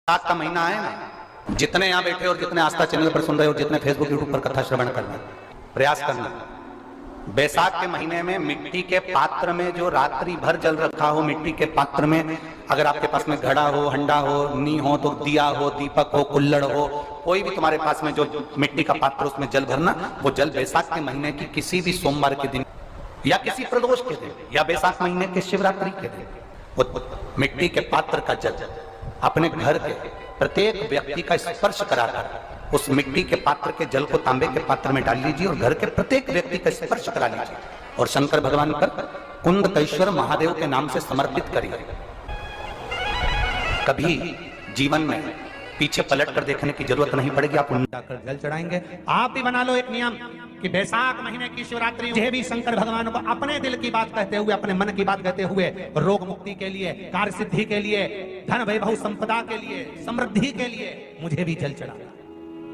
बैसाख का महीना है ना, जितने यहाँ बैठे और जितने आस्था चैनल पर सुन रहे हो, जितने फेसबुक यूट्यूब पर कथा श्रवण करना प्रयास करना, बैसाख के महीने में मिट्टी के पात्र में जो रात्रि भर जल रखा हो, मिट्टी के पात्र में अगर आपके पास में घड़ा हो, हंडा हो, नी हो तो दिया हो, दीपक हो, कुल्लड़ हो, कोई भी तुम्हारे पास में जो मिट्टी का पात्र उसमें जल भरना, वो जल बैसाख के महीने की किसी भी सोमवार के दिन या किसी प्रदोष के दिन या बैसाख महीने के शिवरात्रि के दिन वो मिट्टी के पात्र का जल अपने घर के प्रत्येक व्यक्ति का स्पर्श कराकर उस मिट्टी के पात्र के जल को तांबे के पात्र में डाल लीजिए और घर के प्रत्येक व्यक्ति का स्पर्श करा लीजिए और शंकर भगवान पर कुंडकेश्वर महादेव के नाम से समर्पित करिए। कभी जीवन में पीछे पलट कर देखने की जरूरत नहीं पड़ेगी, आप जाकर जल चढ़ाएंगे। आप भी बना लो एक नियम कि बैसाख महीने की शिवरात्रि मुझे भी शंकर भगवान को अपने दिल की बात कहते हुए, अपने मन की बात कहते हुए, रोग मुक्ति के लिए, कार्य सिद्धि के लिए, धन वैभव संपदा के लिए, समृद्धि के लिए मुझे भी जल चढ़ा,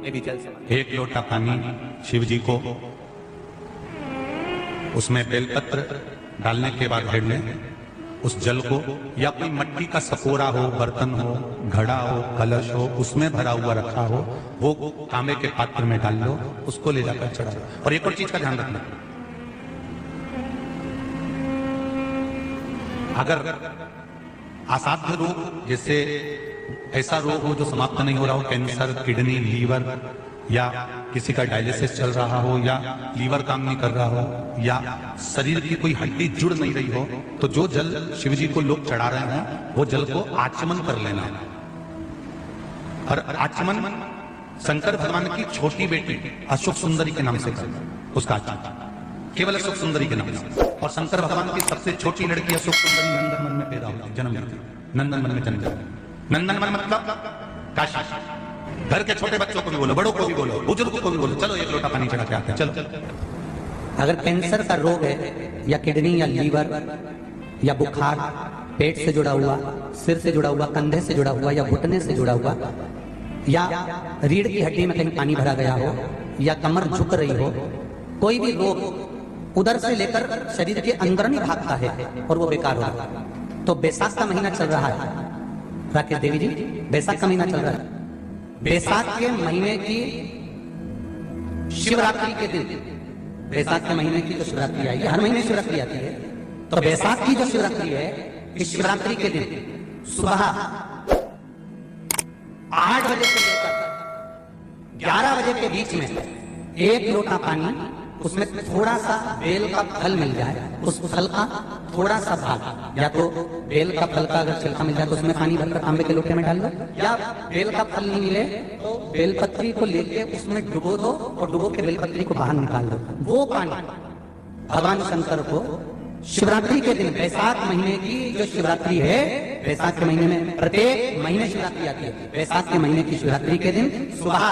मैं भी जल चढ़ा। एक लोटा पानी शिव जी को, उसमें बेलपत्र डालने के बाद हेड लें उस जल को, या कोई मिट्टी का सकोरा हो, बर्तन हो, घड़ा हो, कलश हो, उसमें भरा हुआ रखा हो, वो तांबे के पात्र में डाल लो, उसको ले जाकर चढ़ा दो। और एक और चीज का ध्यान रखना, अगर असाध्य रोग, जैसे ऐसा रोग हो जो समाप्त नहीं हो रहा हो, कैंसर, किडनी, लीवर, या किसी का डायलिसिस चल रहा हो, या लीवर काम नहीं कर रहा हो, या शरीर की कोई हड्डी जुड़ नहीं रही हो, तो जो जल शिव जी को लोग चढ़ा रहे हैं वो जल को आचमन कर लेना। और आचमन शंकर भगवान की छोटी बेटी अशोक सुंदरी के नाम से करना, उसका आचमन केवल अशोक सुंदरी के नाम से। और शंकर भगवान की सबसे छोटी लड़की अशोक सुंदरी नंदन मन में पैदा हुई, जन्म लेती, नंदन मन में जन्म लेती। नंदन मन मतलब काशी। घर के छोटे बच्चों को भी बोलो, बड़ों को भी बोलो, बुजुर्गों को भी बोलो, चलो एक लोटा पानी चढ़ा के आते हैं, चलो। अगर कैंसर का रोग है, या किडनी, या लीवर, या बुखार, पेट से जुड़ा हुआ, सिर से जुड़ा हुआ, कंधे से जुड़ा हुआ, या घुटने से जुड़ा हुआ, या रीढ़ की हड्डी में कहीं पानी भरा गया हो, या कमर झुक रही हो, कोई भी रोग उधर से लेकर शरीर के अंदर नहीं भागता है और वो बेकार हो रहा है, तो बैसाख का महीना चल रहा है। राकेश देवी जी, बैसाख का महीना चल रहा है। बैसाख के महीने की शिवरात्रि के दिन, बैसाख के महीने की जो शिवरात्रि आई, हर महीने शिवरात्रि आती है, तो बैसाख की जो शिवरात्रि है, इस शिवरात्रि के दिन सुबह 8 बजे से लेकर 11 बजे के बीच में एक लोटा पानी, उसमें थोड़ा सा बेल का फल मिल जाए, उस फल का थोड़ा सा भाग, या तो बेल का फल का अगर छिलका मिल जाए तो उसमें पानी भरकर तांबे के लोटे में डाल दो, या बेल का फल नहीं मिले तो बेलपत्री को लेके उसमें डुबो दो और डुबो के बेलपत्री को बाहर निकाल दो। वो पानी भगवान शंकर को शिवरात्रि के दिन, बैसाख महीने की जो शिवरात्रि है, बैसाख के महीने में प्रत्येक महीने शिवरात्रि आती है, बैसाख के महीने की शिवरात्रि के दिन सुबह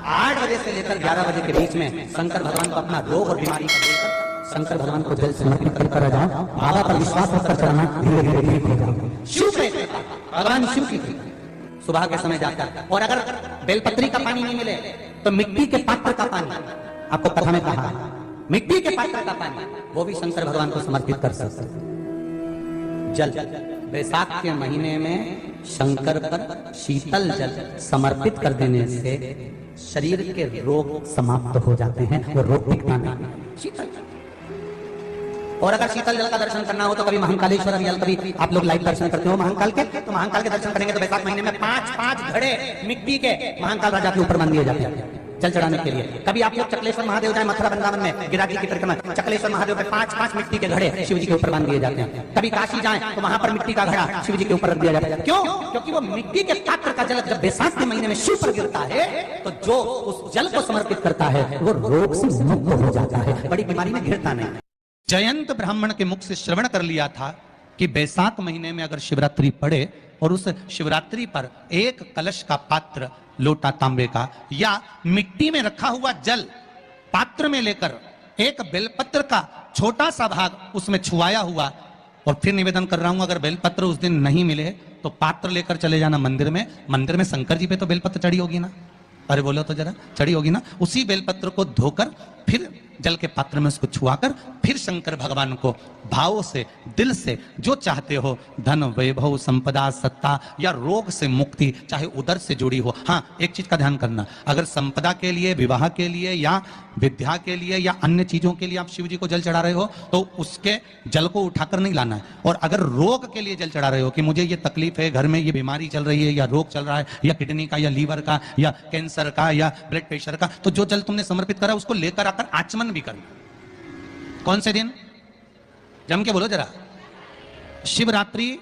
8 बजे से लेकर 11 बजे के बीच में शंकर भगवान को अपना रोग और बीमारी का लेकर शंकर भगवान को जल समर्पित कर जाओ। बाबा पर विश्वास रखकर चढ़ाना, धीरे धीरे ठीक हो जाओ। शिव से भगवान शिव की सुबह के समय जाकर, और अगर बेलपत्री का पानी नहीं मिले तो मिट्टी के पात्र का पानी, आपको कथा में कहा मिट्टी के पात्र का पानी, वो भी शंकर भगवान को समर्पित कर सकते। जल बैसाख के महीने में शंकर पर शीतल जल समर्पित कर देने से शरीर के रोग समाप्त हो जाते हैं, वो रोग टिकता नहीं। शीतल, और अगर शीतल जल का दर्शन करना हो तो कभी महाकालेश्वर या कभी आप लोग लाइव दर्शन करते हो महाकाल के, तो महाकाल के दर्शन करेंगे तो बैसाख महीने में 5-5 घड़े मिट्टी के महाकाल राजा के ऊपर बांध दिए जाते हैं जल चढ़ाने के लिए। कभी आप लोग चकलेश्वर महादेव जाए मथुरा वृंदावन में, गिरिराज की परिक्रमा, चकलेश्वर महादेव पे 5-5 मिट्टी के घड़े शिव जी के ऊपर बांध दिए जाते हैं। कभी काशी जाए तो वहां पर मिट्टी का घड़ा शिव जी के ऊपर रख दिया जाता है। क्यों? क्योंकि वो मिट्टी के पात्र का जल जब बैसाख के महीने में शिव पर गिरता है तो जो उस जल को समर्पित करता है वो रोग से मुक्त हो जाता है, बड़ी बीमारी में घिरता नहीं। जयंत ब्राह्मण के मुख से श्रवण कर लिया था कि बैसाख महीने में अगर शिवरात्रि पड़े और उस शिवरात्रि पर एक कलश का पात्र, लोटा तांबे का, या मिट्टी में रखा हुआ जल पात्र में लेकर एक बेलपत्र का छोटा सा भाग उसमें छुआया हुआ, और फिर निवेदन कर रहा हूं अगर बेलपत्र उस दिन नहीं मिले तो पात्र लेकर चले जाना मंदिर में। मंदिर में शंकर जी पे तो बेलपत्र चढ़ी होगी ना, अरे बोलो तो जरा, चढ़ी होगी ना। उसी बेलपत्र को धोकर फिर जल के पात्र में उसको छुआकर फिर शंकर भगवान को भावों से, दिल से जो चाहते हो, धन, वैभव, संपदा, सत्ता या रोग से मुक्ति, चाहे उधर से जुड़ी हो। हाँ, एक चीज का ध्यान करना, अगर संपदा के लिए, विवाह के लिए या विद्या के लिए या अन्य चीजों के लिए आप शिव जी को जल चढ़ा रहे हो तो उसके जल को उठाकर नहीं लाना है। और अगर रोग के लिए जल चढ़ा रहे हो कि मुझे ये तकलीफ है, घर में ये बीमारी चल रही है या रोग चल रहा है या किडनी का या लीवर का या कैंसर का या ब्लड प्रेशर का, तो जो जल तुमने समर्पित करा उसको लेकर आकर आचमन भी करना। कौन से दिन? जम के बोलो जरा। शिवरात्रि।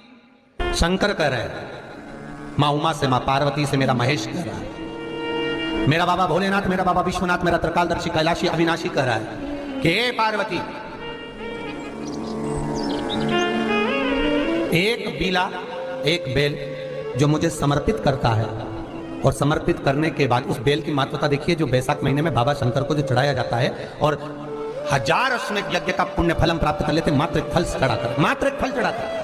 शंकर कह रहे हैं, मां उमा से, मां पार्वती से, मेरा महेश कह रहा है, मेरा बाबा भोलेनाथ, मेरा बाबा विश्वनाथ, मेरा त्रिकालदर्शी कैलाशी अविनाशी कह रहा है कि हे पार्वती, एक बीला, एक बेल जो मुझे समर्पित करता है, और समर्पित करने के बाद उस बेल की महत्वता देखिए, जो बैसाख महीने में बाबा शंकर को जो चढ़ाया जाता है और 1000 अश्वमेध यज्ञ का पुण्य फल हम प्राप्त कर लेते, मात्र एक फल चढ़ाकर, मात्र एक फल चढ़ाकर।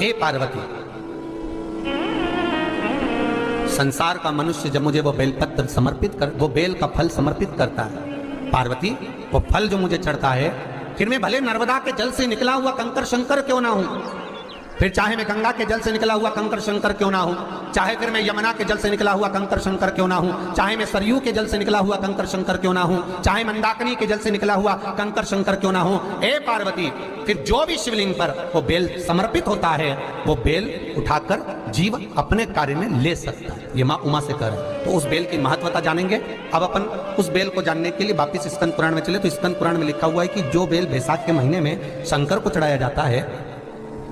हे पार्वती, संसार का मनुष्य जब मुझे वो बेलपत्र समर्पित कर, वो बेल का फल समर्पित करता है, पार्वती वो फल जो मुझे चढ़ता है, फिर मैं भले नर्मदा के जल से निकला हुआ कंकर शंकर क्यों ना हूं, फिर चाहे मैं गंगा के जल से निकला हुआ कंकर शंकर क्यों ना हूं, चाहे फिर मैं यमुना के जल से निकला हुआ कंकर शंकर क्यों ना हूं, चाहे मैं सरयू के जल से निकला हुआ कंकर शंकर क्यों ना हूं, चाहे मंदाकिनी के जल से निकला हुआ कंकर शंकर क्यों ना हूं, ए पार्वती, फिर जो भी शिवलिंग पर वो बेल समर्पित होता है, वो बेल उठाकर जीव अपने कार्य में ले सकता है। ये मां उमा से कह रहे हैं। तो उस बेल की महत्वता जानेंगे। अब अपन उस बेल को जानने के लिए वापिस स्कंद पुराण में चले, तो स्कंद पुराण में लिखा हुआ है कि जो बेल बैसाख के महीने में शंकर को चढ़ाया जाता है,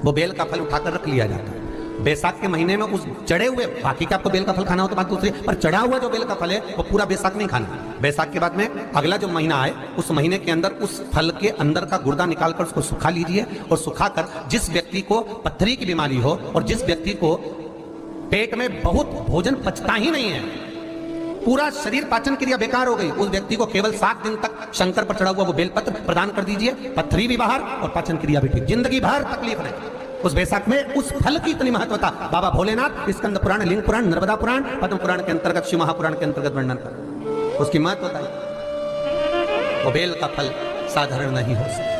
वो बेल का फल उठाकर रख लिया जाता है। बैसाख के महीने में उस चढ़े हुए, बाकी का आपको बेल का फल खाना हो तो बात दूसरी, पर चढ़ा हुआ जो बेल का फल है वो पूरा बैसाख नहीं खाना। बैसाख के बाद में अगला जो महीना आए, उस महीने के अंदर उस फल के अंदर का गुर्दा निकालकर उसको सुखा लीजिए, और सुखाकर जिस व्यक्ति को पत्थरी की बीमारी हो और जिस व्यक्ति को पेट में बहुत भोजन पचता ही नहीं है, पूरा शरीर पाचन क्रिया बेकार हो गई, उस व्यक्ति को केवल 7 दिन तक शंकर पर चढ़ा हुआ वो बेलपत्र प्रदान कर दीजिए, पत्थरी भी बाहर और पाचन क्रिया भी ठीक, जिंदगी भर तकलीफ नहीं। उस बैसाख में उस फल की इतनी महत्वता बाबा भोलेनाथ स्कंद पुराण, लिंग पुराण, नर्मदा पुराण, पद्म पुराण के अंतर्गत, शिव महापुराण के अंतर्गत वर्णन कर, उसकी महत्वता है। वो बेल का फल साधारण नहीं हो सकता।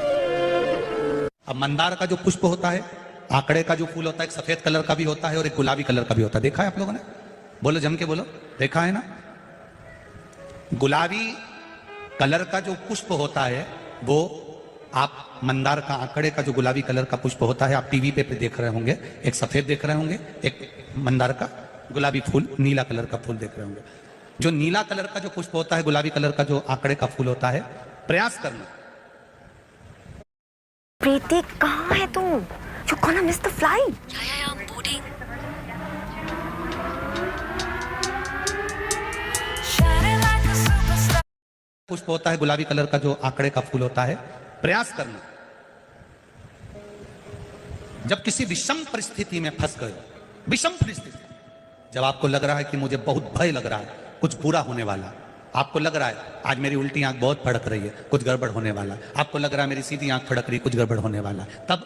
अब मंदार का जो पुष्प होता है, आंकड़े का जो फूल होता है, एक सफेद कलर का भी होता है और एक गुलाबी कलर का भी होता है, देखा है आप लोगों ने? बोलो, जम के बोलो, देखा है ना? गुलाबी कलर का जो पुष्प होता है, वो आप मंदार का, आंकड़े का जो गुलाबी कलर का पुष्प होता है, आप टीवी पे देख रहे होंगे, एक सफेद देख रहे होंगे, एक मंदार का गुलाबी फूल, नीला कलर का फूल देख रहे होंगे। जो नीला कलर का जो पुष्प होता है, गुलाबी कलर का जो आंकड़े का फूल होता है, प्रयास करना। प्रीति, कहाँ है तू? You're gonna miss the flight. Yeah, I'm boarding. Shining like a superstar. पुष्प होता है गुलाबी कलर का जो आंकड़े का फूल होता है, प्रयास करना। जब किसी विषम परिस्थिति में फंस गए, विषम परिस्थिति, जब आपको लग रहा है कि मुझे बहुत भय लग रहा है, कुछ बुरा होने वाला, आपको लग रहा है आज मेरी उल्टी आंख बहुत फड़क रही है, कुछ गड़बड़ होने वाला, आपको लग रहा है मेरी सीधी आंख फड़क रही है, कुछ गड़बड़ होने वाला, तब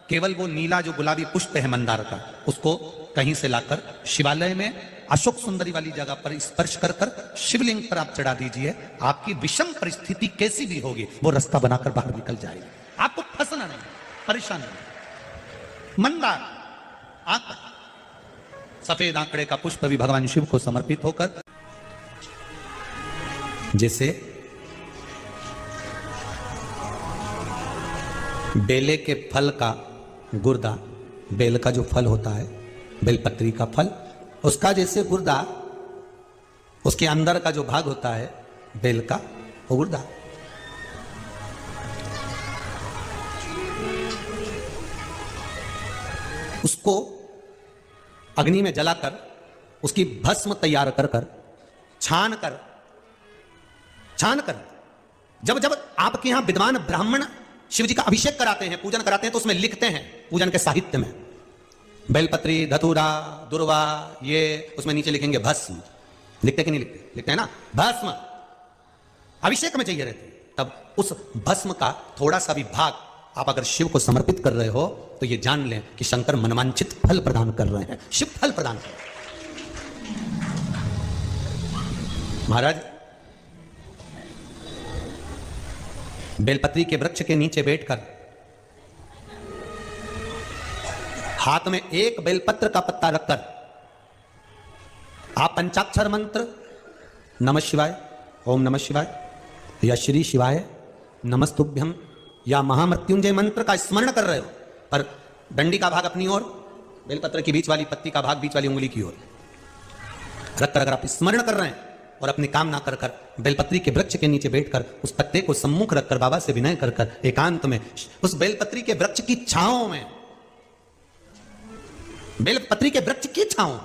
केवल वो नीला जो गुलाबी पुष्प है मंदार का, उसको कहीं से लाकर शिवालय में अशोक सुंदरी वाली जगह पर स्पर्श कर कर शिवलिंग पर आप चढ़ा दीजिए। आपकी विषम परिस्थिति कैसी भी होगी, वो रास्ता बनाकर बाहर निकल जाएगी, आपको फंसना नहीं, परेशान नहीं। मंदार आंकड़ा, सफेद आंकड़े का पुष्प भी भगवान शिव को समर्पित होकर, जैसे बेले के फल का गुर्दा, बेल का जो फल होता है, बेलपत्री का फल, उसका जैसे गुर्दा, उसके अंदर का जो भाग होता है बेल का, वो गुर्दा, उसको अग्नि में जलाकर उसकी भस्म तैयार कर कर छान कर जब जब आपके यहां विद्वान ब्राह्मण शिव जी का अभिषेक कराते हैं, पूजन कराते हैं, तो उसमें लिखते हैं, पूजन के साहित्य में, बेलपत्री, धतूरा, दुर्वा, ये उसमें नीचे लिखेंगे भस्म। लिखते कि नहीं लिखते? लिखते हैं ना, भस्म अभिषेक में चाहिए रहती। तब उस भस्म का थोड़ा सा भी भाग आप अगर शिव को समर्पित कर रहे हो, तो ये जान लें कि शंकर मनवांछित फल प्रदान कर रहे हैं, शिव फल प्रदान कर रहे हैं। महाराज, बेलपत्री के वृक्ष के नीचे बैठकर हाथ में एक बेलपत्र का पत्ता रखकर आप पंचाक्षर मंत्र नमः शिवाय, ओम नमः शिवाय या श्री शिवाय नमस्तुभ्यम या महामृत्युंजय मंत्र का स्मरण कर रहे हो, पर डंडी का भाग अपनी ओर, बेलपत्र की बीच वाली पत्ती का भाग बीच वाली उंगली की ओर रखकर अगर आप स्मरण कर रहे हैं और अपनी कामना कर कर बेलपत्री के वृक्ष के नीचे बैठकर उस पत्ते को सम्मुख रखकर बाबा से विनय कर कर एकांत में उस बेलपत्री के वृक्ष की छांव में, बेलपत्री के वृक्ष की छांव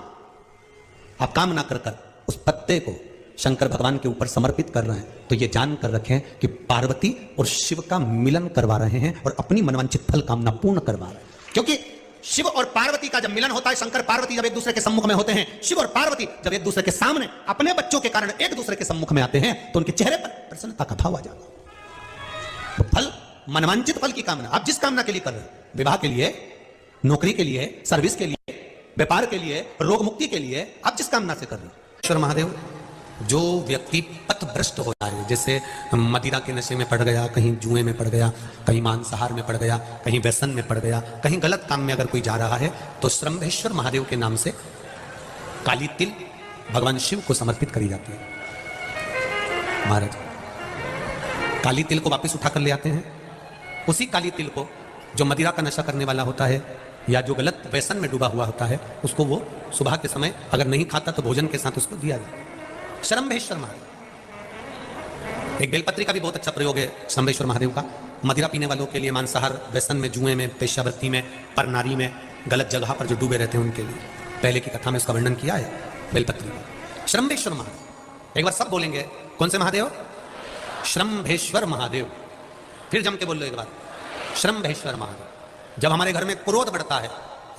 आप कामना कर कर उस पत्ते को शंकर भगवान के ऊपर समर्पित कर रहे हैं, तो ये जानकर रखें कि पार्वती और शिव का मिलन करवा रहे हैं और अपनी मनवांछित फल कामना पूर्ण करवा रहे हैं। क्योंकि शिव और पार्वती का जब मिलन होता है, शंकर पार्वती जब एक दूसरे के सम्मुख में होते हैं, शिव और पार्वती जब एक दूसरे के सामने अपने बच्चों के कारण एक दूसरे के सम्मुख में आते हैं, तो उनके चेहरे पर प्रसन्नता का भाव आ जाता है। तो फल, मनवांछित फल की कामना आप जिस कामना के लिए कर रहे हैं, विवाह के लिए, नौकरी के लिए, सर्विस के लिए, व्यापार के लिए, रोग मुक्ति के लिए, आप जिस कामना से कर रहे हैं। ईश्वर महादेव, जो व्यक्ति पथभ्रष्ट हो जाए, जैसे मदिरा के नशे में पड़ गया, कहीं जुए में पड़ गया, कहीं मांसाहार में पड़ गया, कहीं व्यसन में पड़ गया, कहीं गलत काम में अगर कोई जा रहा है, तो श्रम्भेश्वर महादेव के नाम से काली तिल भगवान शिव को समर्पित करी जाती है। महाराज, काली तिल को वापस उठा कर ले आते हैं। उसी काली तिल को जो मदिरा का नशा करने वाला होता है या जो गलत व्यसन में डूबा हुआ होता है, उसको वो सुबह के समय अगर नहीं खाता तो भोजन के साथ उसको दिया जाए। श्रम्भेश्वर महादेव, एक बेलपत्री का भी बहुत अच्छा प्रयोग है श्रम्भेश्वर महादेव का। मदिरा पीने वालों के लिए, मांसाहार, व्यसन में, जुए में, पेशावृत्ति में, परनारी में, गलत जगह पर जो डूबे रहते हैं उनके लिए, पहले की कथा में उसका वर्णन किया है बेलपत्री में। श्रम्भेश्वर महादेव, एक बार सब बोलेंगे, कौन से महादेव? श्रम्भेश्वर महादेव। फिर जम के बोल लो एक बार, श्रम्भेश्वर महादेव। जब हमारे घर में क्रोध बढ़ता है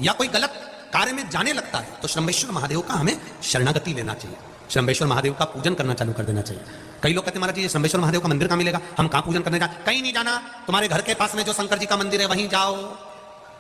या कोई गलत कार्य में जाने लगता है, तो श्रम्भेश्वर महादेव का हमें शरणागति लेना चाहिए, श्रम्भेश्वर महादेव का पूजन करना चालू कर देना चाहिए। कई लोग कहते हैं महाराज जी श्रम्भेश्वर महादेव का मंदिर कहाँ मिलेगा, हम कहाँ पूजन करने जाए? कहीं नहीं जाना, तुम्हारे घर के पास में जो शंकर जी का मंदिर है वहीं जाओ,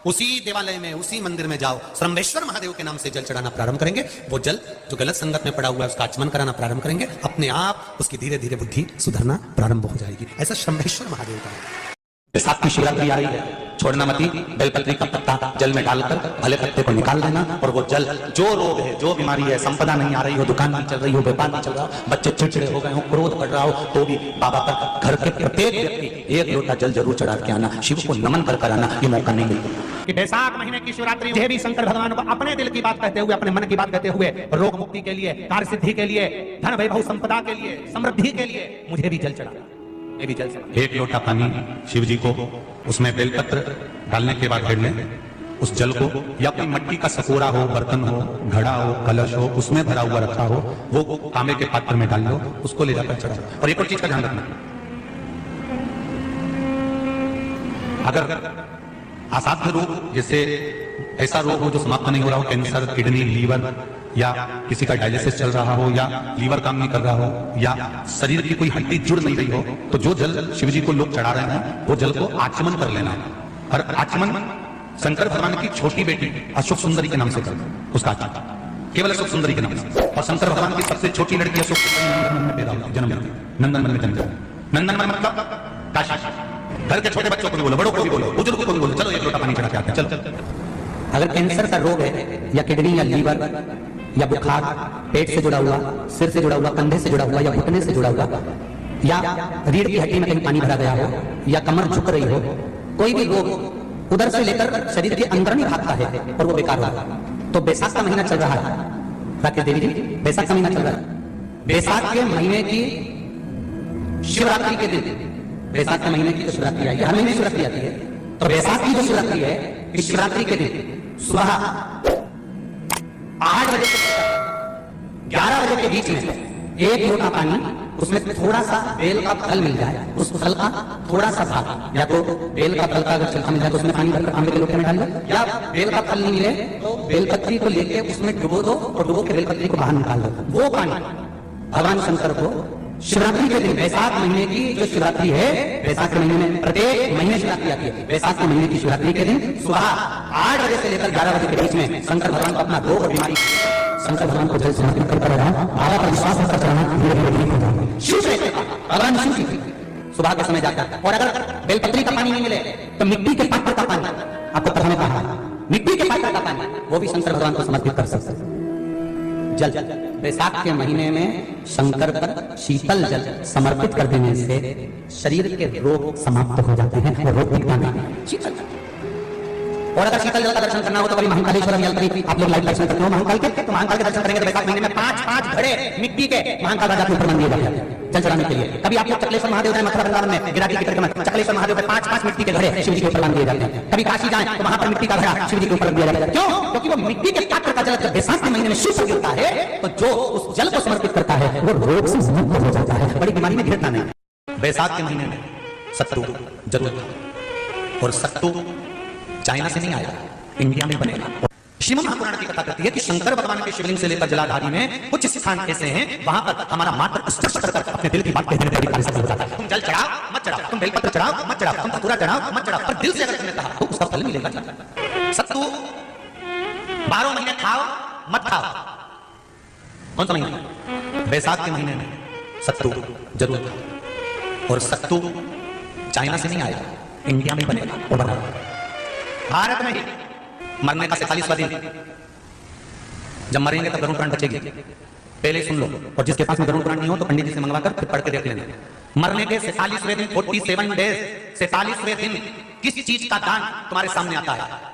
उसी देवालय में, उसी मंदिर में जाओ, श्रम्भेश्वर महादेव के नाम से जल चढ़ाना प्रारंभ करेंगे। वो जल जो गलत संगत में पड़ा हुआ है उसका आचमन कराना प्रारंभ करेंगे, अपने आप उसकी धीरे धीरे बुद्धि सुधरना प्रारंभ हो जाएगी। ऐसा श्रम्भेश्वर महादेव का है। बैसाख की शिवरात्रि आ रही है, छोड़ना मती, बेलपत्री का पत्ता जल में डालकर भले पत्ते को निकाल देना, और वो जल, जो रोग है, जो बीमारी है, संपदा नहीं आ रही हो, दुकान नहीं चल रही हो, व्यापार नहीं चल रहा हो, बच्चे चिड़चिड़े हो गए हो, क्रोध बढ़ रहा हो, तो भी बाबा पर घर के प्रत्येक व्यक्ति एक लोटा जल जरूर चढ़ा के आना, शिव को नमन कर आना, ये मौका नहीं मिलता। कि बैसाख महीने की शिवरात्रि मुझे भी शंकर भगवान को अपने दिल की बात कहते हुए, अपने मन की बात कहते हुए, रोग मुक्ति के लिए, कार्य सिद्धि के लिए, धन वैभव संपदा के लिए, समृद्धि के लिए मुझे भी जल चढ़ा, मैं भी जल चढ़ा। एक लोटा पानी शिव जी को, उसमें बेलपत्र डालने के बाद घेर लें उस जल को, या कोई मिट्टी का सकोरा हो, बर्तन हो, घड़ा हो, कलश हो, उसमें भरा हुआ रखा हो, वो तांबे के पात्र में डाल लो, उसको ले जाकर चढ़ाओ। और एक और चीज का ध्यान रखना, अगर असाध्य रोग, जैसे ऐसा रोग हो जो समाप्त नहीं हो रहा हो, कैंसर, किडनी, लीवर, या किसी का डायलिसिस चल रहा हो, या लीवर काम नहीं कर रहा हो, या शरीर की कोई हड्डी जुड़ नहीं रही हो, तो जो जल शिव जी को लोग चढ़ा रहे हैं वो जल को आचमन कर लेना है। और आचमन शंकर भगवान की छोटी बेटी अशोक सुंदरी के नाम से कर, उसका आचमन केवल अशोक सुंदरी के नाम से। और शंकर भगवान की सबसे छोटी लड़की अशोक जन्म, नंदन में जन्म, नंदन मतलब काशी। घर के छोटे बच्चों को भी बोलो, बड़ों को भी बोलो, बुजुर्गों को भी बोलो, चलो एक लोटा पानी चढ़ा के आते हैं, चलो। अगर कैंसर का रोग है, या किडनी, या लीवर, या बुखार, पेट से जुड़ा हुआ, सिर से जुड़ा हुआ, कंधे से जुड़ा हुआ, या घुटने से जुड़ा हुआ, या रीढ़ की हड्डी में कहीं पानी भरा गया हो, या कमर झुक रही हो, कोई भी रोग उधर से लेकर शरीर के अंदर नहीं भागता है और वो बेकार होगा, तो बैसाख का महीना चल रहा है। राकेश देवी जी, बैसाख का महीना चल रहा है। बैसाख के महीने की शिवरात्रि के दिन, बैसाख के महीने की जो शिवरात्रि आई है, हर महीने शिवरात्रि आती है, तो बैसाख की जो शिवरात्रि है, इस शिवरात्रि के दिन सुबह 8 बजे से 11 बजे के बीच में एक लोटा पानी, उसमें थोड़ा सा बेल का फल मिल जाए, उस फल का थोड़ा सा भाग, या तो बेल का फल का अगर छिलका मिल जाए तो उसमें पानी भरकर तांबे के लोटे में डाल दो, या बेल का फल नहीं मिले तो बेलपत्री को लेके उसमें डुबो दो और डुबो के बेलपत्री को बाहर निकाल दो। वो पानी भगवान शंकर को शिवरात्रि के दिन, बैसाख महीने की जो शिवरात्रि है, बैसाख के महीने में प्रत्येक महीने शिवरात्रि आती है, बैसाख के महीने की शिवरात्रि के दिन सुबह 8 बजे से लेकर 11 बजे के बीच में शंकर भगवान को अपना रोग और बीमारी शंकर भगवान को जल समर्पित कर रहा हूं, बाबा पर विश्वास रखकर चढ़ाना, धीरे धीरे ठीक हो जाएगा। शिव से भगवान शिव जी सुबह के समय जाता है। और अगर बेलपत्री का पानी नहीं मिले तो मिट्टी के पात्र का पानी, आपको पढ़ा में कहा मिट्टी के पात्र का पानी, वो भी शंकर भगवान को समर्पित कर सकते हैं। जल बैसाख के महीने में शंकर पर शीतल जल समर्पित कर देने से शरीर के रोग समाप्त हो जाते हैं और रोग मिटता नहीं। शीतल जल, और अगर शीतल जल का दर्शन करना हो तो कभी महाकालेश्वर अभियान आप लोग लाइव दर्शन करते हो महाकाल के, तो महाकाल के दर्शन करेंगे तो बैसाख महीने में 5-5 घड़े मिट्टी के महाकाल राजा के ऊपर बन दिए जाते हैं जल चढ़ाने के लिए। कभी आप लोग चकलेश्वर महादेव जाए मथुरा वृंदावन में गिराटी की परिक्रमा, चकलेश्वर महादेव पे 5-5 मिट्टी के घड़े शिव जी के ऊपर बांध दिए जाते हैं। कभी काशी जाए तो वहां पर मिट्टी का घड़ा शिव जी के ऊपर रख दिया जाता है। क्यों? क्योंकि वो मिट्टी के पात्र का जल जब बैसाख के महीने में शिव पर गिरता है तो जो उस जल को समर्पित करता है वो रोग से मुक्त हो जाता है, बड़ी बीमारी में घिरता नहीं। बैसाख के महीने में सत्तू जरूर, और सत्तू चाइना से नहीं आएगा, इंडिया में बनेगा। श्रीमद् महापुराण की कथा कहती है कि शंकर भगवान के शिवलिंग से लेकर जलाधारी में कुछ स्थान ऐसे हैं वहां पर हमारा मात्र स्पर्श कर अपने दिल की बात कहने में बड़ी सफल होता है। तुम जल चढ़ाओ मत चढ़ाओ, तुम बेलपत्र चढ़ाओ मत चढ़ाओ, तुम धतूरा चढ़ाओ मत चढ़ाओ, पर दिल से अगर तुमने कहा तो उसका फल मिलेगा। सत्तू 12 महीने खाओ मत खाओ, कौन सा महीना? बैसाख के महीने में सत्तू जरूर खाओ, और सत्तू चाइना से नहीं आएगा, इंडिया में बनेगा और बना भारत में ही। मरने का 47वां दिन, जब मरेंगे तब गरुड़ पुराण बचेगी, पहले सुन लो। और जिसके पास में गरुड़ पुराण नहीं हो तो पंडित जी से मंगवा कर फिर पढ़ के देख लेना। मरने के 47वें दिन 47 डेज 47वें दिन किस चीज का दान तुम्हारे सामने आता है?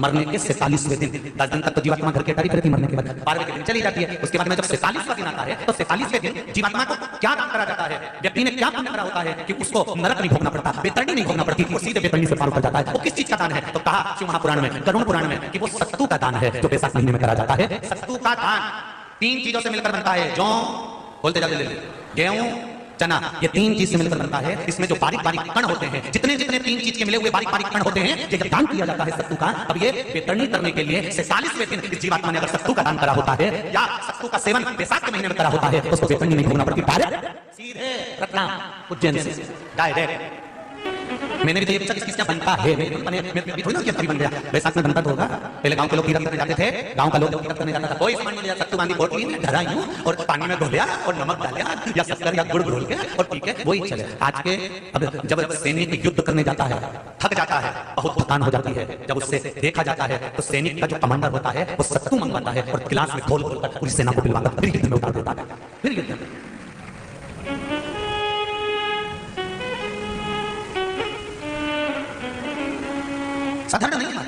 मरने के 46वें दिन, 10 दिन तक तो जीवात्मा घर के अटारी रहती, मरने के बाद 12वें के दिन चली जाती है। उसके बाद में जब 46वां दिन आता है तो 46वें दिन जीवात्मा को क्या काम करा जाता है? व्यक्ति ने क्या पुण्य करा होता है कि उसको नरक नहीं भोगना पड़ता, बेतरणी नहीं भोगना पड़ती, वो सीधे बेतरणी से पार उतर जाता है। वो किस चीज का दान है? तो कहा शिव महापुराण में, गरुड़ पुराण में, कि वो सत्तू का दान है जो बैसाख महीने में करा जाता है। सत्तू का दान 3 चीजों से मिलकर बनता है, जौ, बोलते जाते गेहूं, चना, ये 3 चीज से मिलकर बनता है। इसमें जो बारीक बारीक कण होते हैं, जितने जितने 3 चीज के मिले हुए बारीक बारीक कण होते हैं, ये जब दान किया जाता है सत्तू का, अब ये बेतरणी करने के लिए 46वें दिन इस जीवात्मा ने अगर सत्तू का दान करा होता है या सत्तू का सेवन बैसाख के महीने में करा होता है तो उसको बेतरणी नहीं भोगना पड़ती, डायरेक्ट सीधे रत्ना उज्जैन से डायरेक्ट। मैंने भी तो ये पूछा किस क्या बनता है, मैं थोड़ी ना कि बन गया। बैसाख में बनता तो होगा। पहले गांव के लोग कीरत करने जाते थे, गांव का लोग कीरत करने जाता था, कोई सामान नहीं लिया, सत्तू बांधी बोतल में धरा यूं और पानी में घोलिया और नमक डालिया या शक्कर या गुड़ घोल के और ठीक है वही चले। आज के अब जब सैनिक युद्ध करने जाता है, थक जाता है, बहुत थकान हो जाती है, जब उससे देखा जाता है तो सैनिक का जो कमांडर होता है वो सत्तू मंगवाता है और गिलास में घोल घोल कर पूरी सेना को पिलवाता है, फिर युद्ध में उतार देता है। फिर युद्ध में साधारण नहीं है।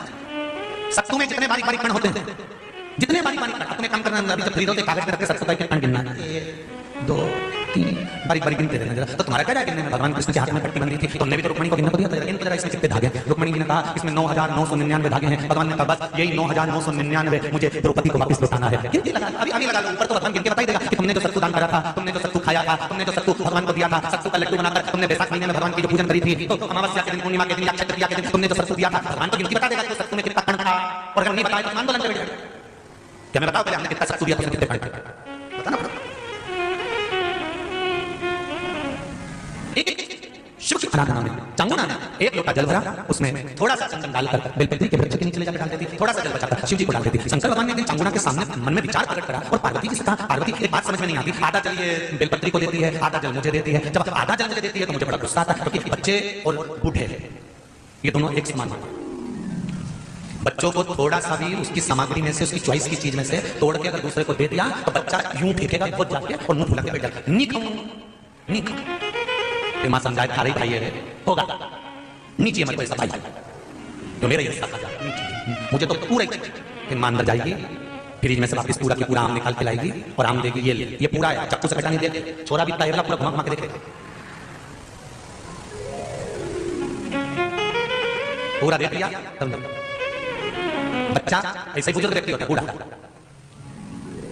सत्तू में जितने बारीक बारीक कण होते हैं, जितने बारीक बारीक कण, तुम्हें काम करना है, अभी जब खरीदो तो कागज पे रख के सत्तू का कण गिनना है, 1 2 3 बारीक बारीक गिनते रहना जरा। तो तुम्हारा क्या गिनने में? भगवान कृष्ण के हाथ में पट्टी बंधी थी, तुमने भी तो रुक्मणी को गिनना दिया था, इनको जरा इसमें कितने धागे? रुक्मणी जी ने कहा इसमें 9999 धागे हैं। भगवान ने कहा बस यही 9999 मुझे द्रौपदी को वापस लौटाना है। गिनती लगा, अभी लगा लो, ऊपर तो भगवान गिन के बता ही देगा कि तुमने जो सत्तू दान करा था, तुमने जो सत्तू खाया था, तुमने जो सत्तू भगवान को दिया था, सत्तू का लड्डू बनाकर तुमने बैसाख महीने में भगवान की जो पूजन करी थी, तो अमावस्या के दिन, पूर्णिमा के दिन या अक्षय तृतीया के दिन तुमने जो सत्तू दिया था, भगवान को गिनती बता देगा कि सत्तू में कितना कण था। और अगर नहीं बताया तो आंदोलन करेगा। क्या मैं बताओ पहले हमने कितना सत्तू दिया था, कितने कण थे? बताना पड़ेगा। शिव की आराधना में चांगुना ने 1 लोटा जल भरा, उसमें थोड़ा सा चंदन डालकर बेलपत्री के वृक्ष के नीचे ले जाकर डाल देती, थोड़ा सा जल बचाकर शिव जी को डाल देती। शंकर भगवान ने चांगुना के सामने मन में विचार प्रकट करा और पार्वती जी से कहा, पार्वती एक बात समझ में नहीं आती, आधा जल ये बेलपत्री को देती है, आधा जल मुझे देती है। जब आधा जल मुझे देती है तो मुझे बड़ा गुस्सा आता है, क्योंकि बच्चे और बूढ़े ये दोनों एक समान होते हैं। बच्चों को थोड़ा सा भी उसकी सामग्री में से, उसकी चॉइस की चीज में से तोड़ के अगर दूसरे को दे दिया तो बच्चा यूं फेंकेगा बहुत जाके और मुंह फुला के बैठ जाएगा, नहीं खाऊं नहीं खाऊं। मां समझाए खा रही खाइए होगा नीचे मत पैसा भाई तो मेरा हिस्सा खा जा, मुझे तो पूरा ही। फिर मां अंदर जाएगी, फ्रिज में से वापस पूरा की पूरा आम निकाल के लाएगी और आम देगी, ये पूरा है, चक्कू से कटा नहीं दे, छोरा भी तैयार पूरा घुमा के देखे, पूरा देख लिया। बच्चा ऐसे ही बुजुर्ग व्यक्ति होता है, बूढ़ा,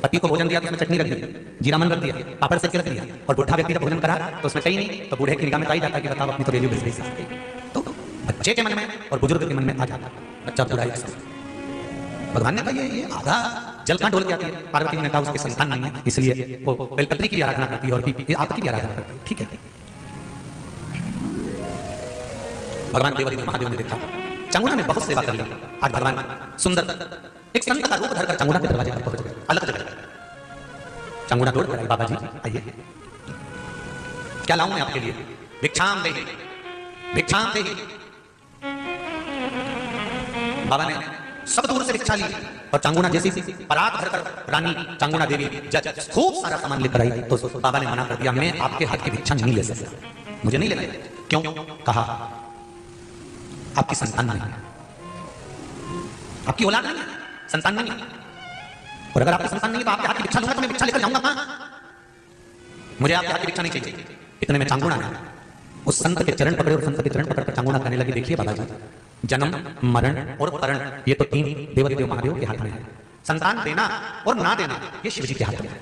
पति को भोजन दिया तो उसमें चटनी रख दी, जीरा मन रख दिया, पापड़ सेक के रख दिया, और बूढ़ा व्यक्ति जब भोजन करा तो उसमें कहीं नहीं, तो बूढ़े की निगाह में कही जाता है कि बताओ अपनी तो वैल्यू बेच गई। तो बच्चे के मन में और बुजुर्ग के मन में आ जाता है, बच्चा बूढ़ा एक साथ। भगवान ने कहा ये आधा जल कहाँ ढोल के आती है? पार्वती ने कहा उसके संतान नहीं है, इसलिए वो बेलपत्री की आराधना करती है और आपकी भी आराधना करती है। ठीक है, भगवान देवदेव महादेव ने देखा चांगुना ने बहुत सेवा कर ली। आज भगवान सुंदर एक संत का रूप धरकर चांगुना के दरवाजे पर पहुंच गए, अलग जगह चांगुना तोड़ कर आई, बाबा जी आइए, क्या लाऊं मैं आपके लिए? भिक्षाम देहि, भिक्षाम देहि। बाबा ने सब दूर से भिक्षा ली और चांगुना जैसी परात भरकर रानी चांगुना देवी खूब सारा सामान लेकर आई तो बाबा ने मना कर दिया, मैं आपके हाथ की भिक्षा नहीं ले सकता, मुझे नहीं लेना। क्यों? कहा आपकी संतान नहीं है, आपकी औलाद नहीं है, संतान नहीं है, और अगर आपकी संतान नहीं है तो आपके हाथ की भिक्षा लूंगा तो मैं भिक्षा लेकर जाऊंगा कहां? मुझे आपके हाथ की भिक्षा नहीं चाहिए। इतने में चांगुना ने उस संत के चरण पकड़े और संत के चरण पकड़कर चांगुना कहने लगी, देखिए बाबा जी, जन्म, मरण और परण ये तो 3 देवदेव महादेव के हाथ में है, संतान देना और ना देना ये शिव जी के हाथ में है।